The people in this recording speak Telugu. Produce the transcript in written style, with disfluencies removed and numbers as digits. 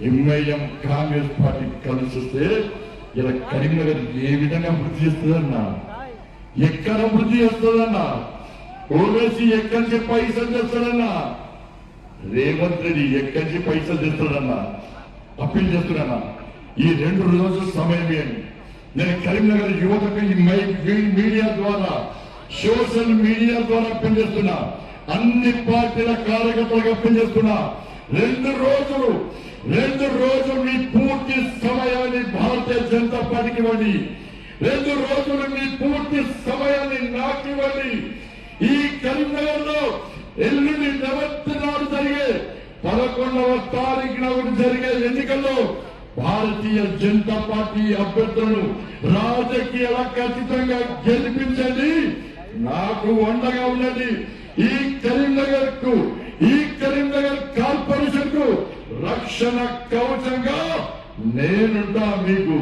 ఎంఐఎం కాంగ్రెస్ పార్టీ కలిసి వస్తే ఇలా కరీంనగర్ ఏ విధంగా అభివృద్ధి చేస్తుందన్నా, ఎక్కడ అభివృద్ధి చేస్తుందన్నా, ఓవేసీ ఎక్కడి నుంచి పైసలు చేస్తాడన్నా, రేవంత్ రెడ్డి ఎక్కడి నుంచి పైసలు చేస్తాడన్నా, అప్పీల్ చేస్తున్నానా. ఈ 2 రోజుల సమయం ఏమి, నేను కరీంనగర్ యువతకు ఈ మీడియా ద్వారా, సోషల్ మీడియా ద్వారా అప్పీల్ చేస్తున్నా, అన్ని పార్టీల కార్యకర్తలకు అప్పీల్ చేస్తున్నా. 2 రోజులు మీ పూర్తి సమయాన్ని భారతీయ జనతా పార్టీకి ఇవ్వండి. 2 రోజులు మీ పూర్తి సమయాన్ని నాకు ఇవ్వండి. ఈ కరీంనగర్ లో ఎల్లుండి 9వ నాడు జరిగే 11వ తారీఖున జరిగే ఎన్నికల్లో భారతీయ జనతా పార్టీ అభ్యర్థులను రాజకీయాల ఖచ్చితంగా గెలిపించండి. నాకు అండగా ఉండండి. ఈ కరీంనగర్ కార్పొరేషన్ కు రక్షణ కవచంగా నేనుంటా మీకు.